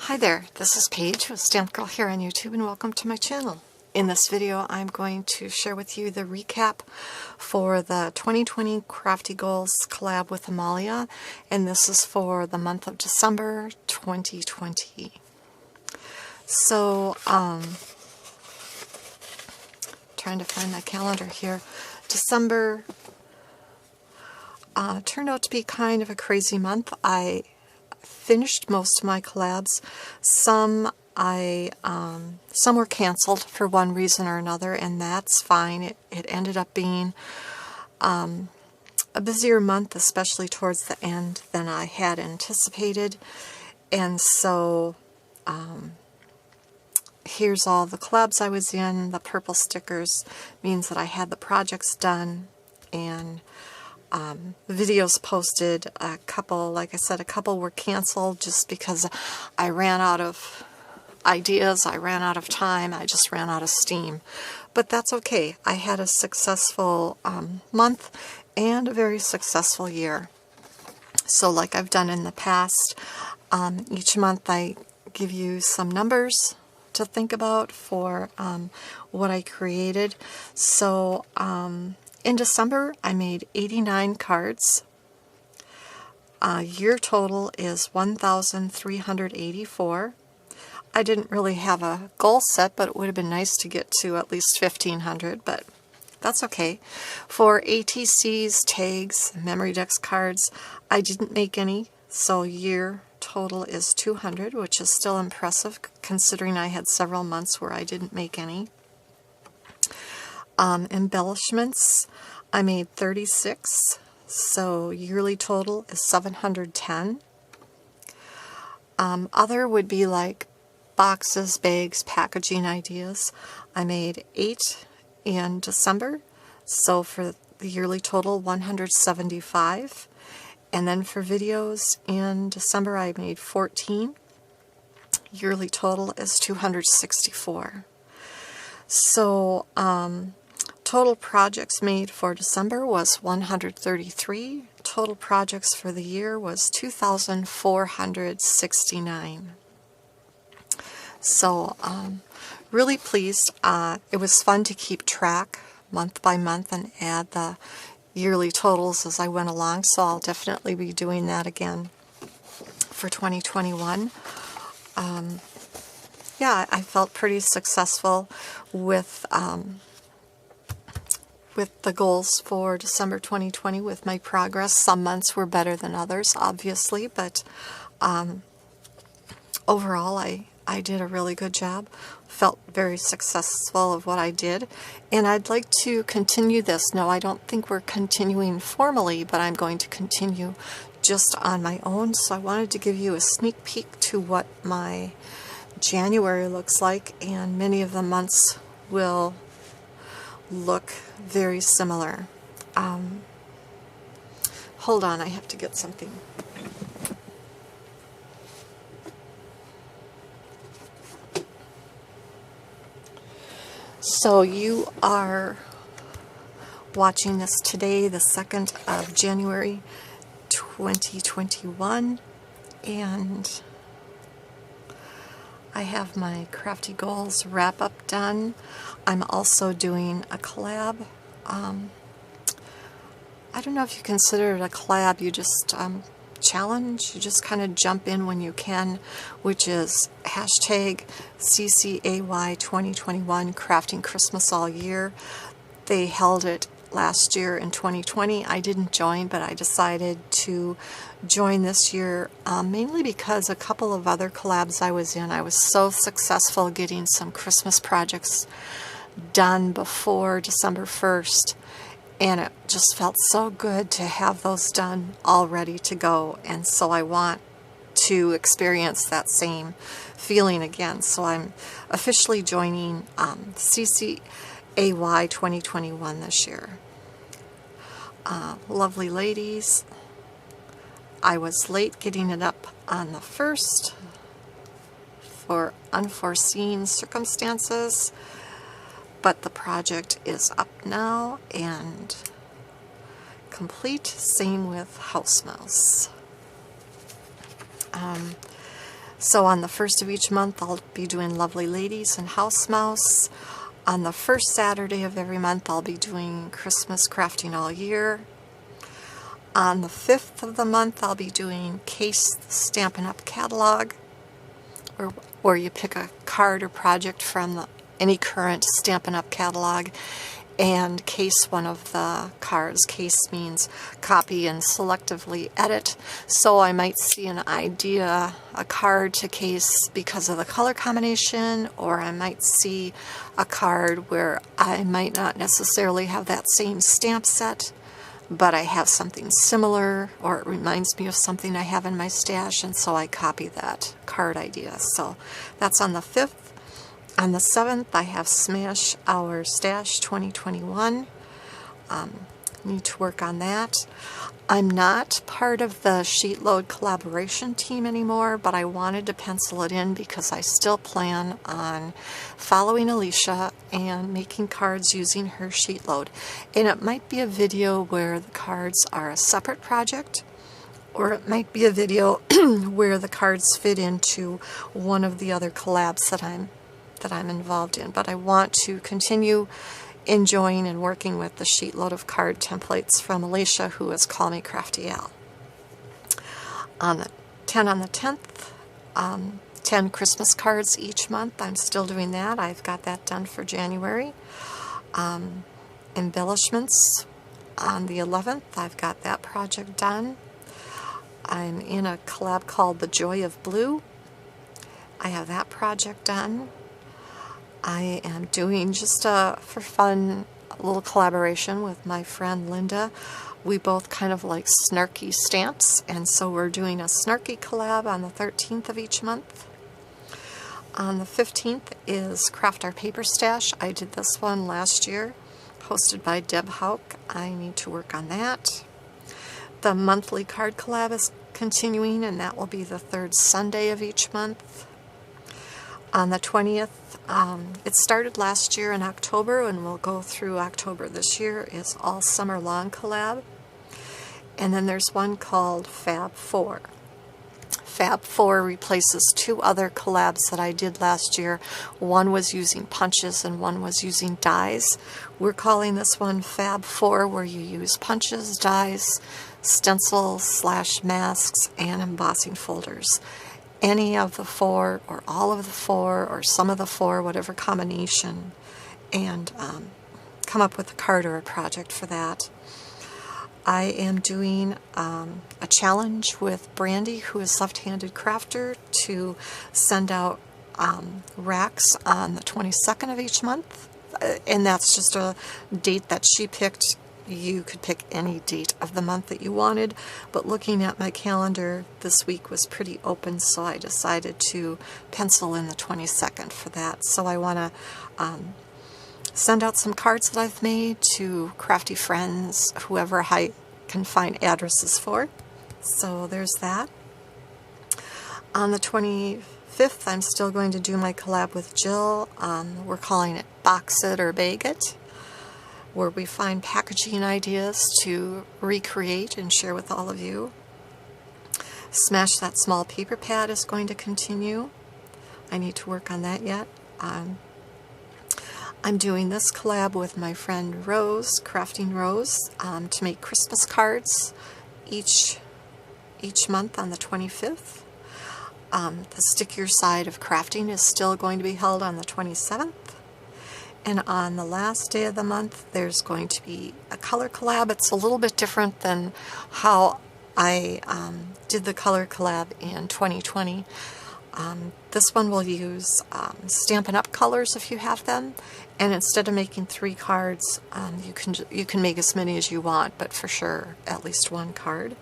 Hi there, this is Paige with Stamp Girl here on YouTube, and welcome to my channel. In this video I'm going to share with you the recap for the 2020 Crafty Goals collab with Amalia, and this is for the month of December 2020. So, trying to find my calendar here. December turned out to be kind of a crazy month. I finished most of my collabs. Some were canceled for one reason or another, and that's fine. It ended up being a busier month, especially towards the end, than I had anticipated. And so here's all the collabs I was in. The purple stickers means that I had the projects done, and videos posted. A couple, like I said, a couple were canceled just because I ran out of ideas, I ran out of time, I just ran out of steam. But that's okay. I had a successful month and a very successful year. So like I've done in the past, each month I give you some numbers to think about for what I created. So in December, I made 89 cards. Year total is 1,384. I didn't really have a goal set, but it would have been nice to get to at least 1,500, but that's okay. For ATCs, tags, memory decks cards, I didn't make any, so year total is 200, which is still impressive considering I had several months where I didn't make any. Embellishments, I made 36, so yearly total is 710. Other would be like boxes, bags, packaging ideas. I made 8 in December, so for the yearly total 175. And then for videos in December I made 14. Yearly total is 264. So total projects made for December was 133. Total projects for the year was 2,469. So really pleased. It was fun to keep track month by month and add the yearly totals as I went along, so I'll definitely be doing that again for 2021. Yeah, I felt pretty successful with the goals for December 2020 with my progress. Some months were better than others, obviously, but overall I did a really good job. Felt very successful of what I did, and I'd like to continue this. No, I don't think we're continuing formally, but I'm going to continue just on my own. So I wanted to give you a sneak peek to what my January looks like, and many of the months will look very similar. Hold on, I have to get something. So you are watching this today, the 2nd of January 2021, and I have my Crafty Goals wrap-up done. I'm also doing a collab. I don't know if you consider it a collab. You just challenge. You just kind of jump in when you can, which is hashtag CCAY 2021 Crafting Christmas All Year. They held it last year in 2020. I didn't join, but I decided to join this year mainly because a couple of other collabs I was in, I was so successful getting some Christmas projects done before December 1st, and it just felt so good to have those done all ready to go, and so I want to experience that same feeling again. So I'm officially joining CCAY 2021 this year. Lovely ladies. I was late getting it up on the 1st for unforeseen circumstances, but the project is up now and complete. Same with House Mouse. So on the first of each month, I'll be doing Lovely Ladies and House Mouse. On the first Saturday of every month, I'll be doing Christmas Crafting All Year. On the 5th of the month, I'll be doing Case Stampin' Up! Catalog, where you pick a card or project from any current Stampin' Up! Catalog and case one of the cards. Case means copy and selectively edit. So I might see an idea, a card to case because of the color combination, or I might see a card where I might not necessarily have that same stamp set, but I have something similar, or it reminds me of something I have in my stash, and so I copy that card idea. So that's on the 5th. On the 7th, I have Smash Our Stash 2021. Need to work on that. I'm not part of the Sheetload collaboration team anymore, but I wanted to pencil it in because I still plan on following Alicia and making cards using her Sheetload. And it might be a video where the cards are a separate project, or it might be a video where the cards fit into one of the other collabs that I'm involved in. But I want to continue enjoying and working with the Sheetload of card templates from Alicia, who is Call Me Crafty Al. On the 10th, 10 Christmas cards each month. I'm still doing that. I've got that done for January. Embellishments on the 11th. I've got that project done. I'm in a collab called The Joy of Blue. I have that project done. I am doing just for fun a little collaboration with my friend Linda. We both kind of like snarky stamps, and so we're doing a snarky collab on the 13th of each month. On the 15th is Craft Our Paper Stash. I did this one last year, hosted by Deb Hauk. I need to work on that. The monthly card collab is continuing, and that will be the 3rd Sunday of each month. On the 20th, it started last year in October and will go through October this year, is All Summer Long collab. And then there's one called Fab 4. Fab 4 replaces 2 other collabs that I did last year. One was using punches and one was using dies. We're calling this one Fab 4, where you use punches, dies, stencils, /masks, and embossing folders. Any of the 4, or all of the 4, or some of the 4, whatever combination, and come up with a card or a project for that. I am doing a challenge with Brandy, who is Left-Handed Crafter, to send out racks on the 22nd of each month, and that's just a date that she picked. You could pick any date of the month that you wanted, but looking at my calendar, this week was pretty open, so I decided to pencil in the 22nd for that. So I want to send out some cards that I've made to crafty friends, whoever I can find addresses for. So there's that. On the 25th, I'm still going to do my collab with Jill. We're calling it Box It or Bag It, where we find packaging ideas to recreate and share with all of you. Smash That Small Paper Pad is going to continue. I need to work on that yet. I'm doing this collab with my friend Rose, Crafting Rose, to make Christmas cards each month on the 25th. The Stick Your Side of Crafting is still going to be held on the 27th. And on the last day of the month, there's going to be a color collab. It's a little bit different than how I did the color collab in 2020. This one will use Stampin' Up! Colors if you have them, and instead of making 3 cards, you can make as many as you want, but for sure at least 1 card.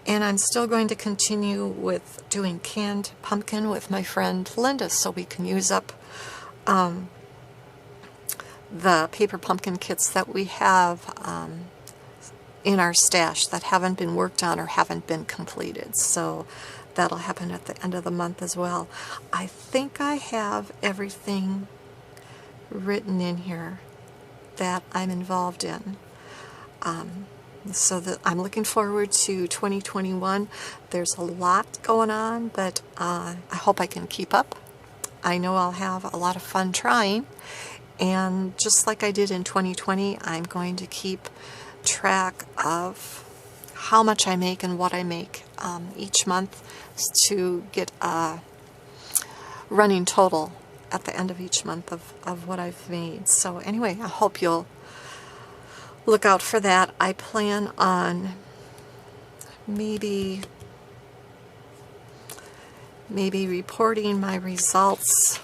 And I'm still going to continue with doing canned pumpkin with my friend Linda, so we can use up the paper pumpkin kits that we have in our stash that haven't been worked on or haven't been completed. So that'll happen at the end of the month as well. I think I have everything written in here that I'm involved in. So that I'm looking forward to 2021. There's a lot going on, but I hope I can keep up. I know I'll have a lot of fun trying, and just like I did in 2020, I'm going to keep track of how much I make and what I make each month to get a running total at the end of each month of what I've made. So anyway, I hope you'll look out for that. I plan on maybe reporting my results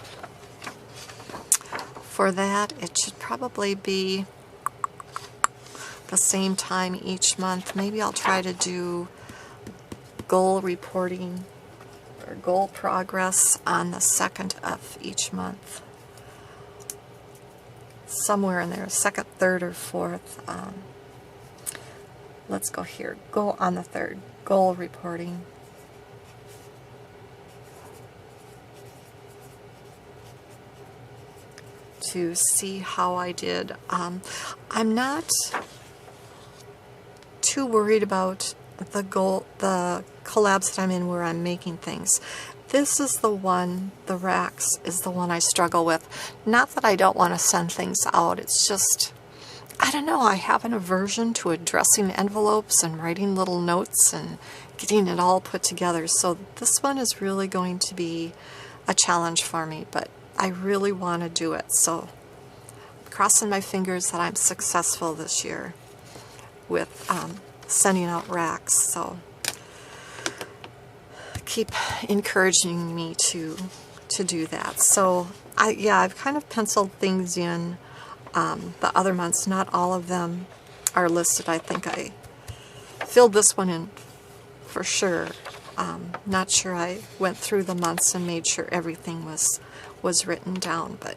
for that. It should probably be the same time each month. Maybe I'll try to do goal reporting or goal progress on the 2nd of each month. Somewhere in there, 2nd, 3rd, or 4th. Let's go here. Go on the 3rd. Goal reporting. To see how I did. I'm not too worried about the collabs that I'm in where I'm making things. This is the one, the racks, is the one I struggle with. Not that I don't want to send things out, it's just, I don't know, I have an aversion to addressing envelopes and writing little notes and getting it all put together. So this one is really going to be a challenge for me, but I really want to do it. So I'm crossing my fingers that I'm successful this year with sending out racks. So keep encouraging me to do that. So I've kind of penciled things in the other months. Not all of them are listed. I think I filled this one in for sure. Not sure I went through the months and made sure everything was written down, but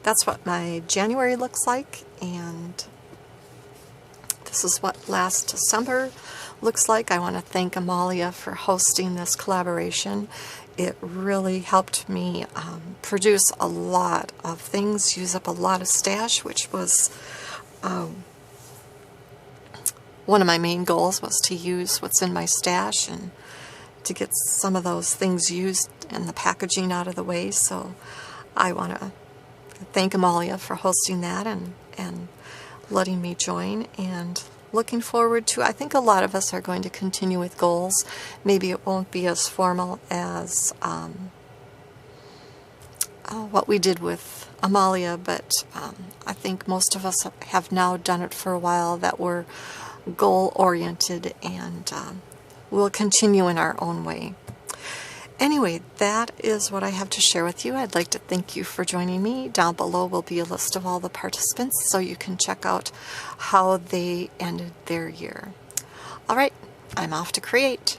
that's what my January looks like, and this is what last December looks like. I want to thank Amalia for hosting this collaboration. It really helped me produce a lot of things, use up a lot of stash, which was one of my main goals, was to use what's in my stash and to get some of those things used and the packaging out of the way. So I want to thank Amalia for hosting that and letting me join, and looking forward to, I think a lot of us are going to continue with goals. Maybe it won't be as formal as what we did with Amalia, but I think most of us have now done it for a while, that we're goal-oriented, and we'll continue in our own way. Anyway, that is what I have to share with you. I'd like to thank you for joining me. Down below will be a list of all the participants, so you can check out how they ended their year. All right, I'm off to create.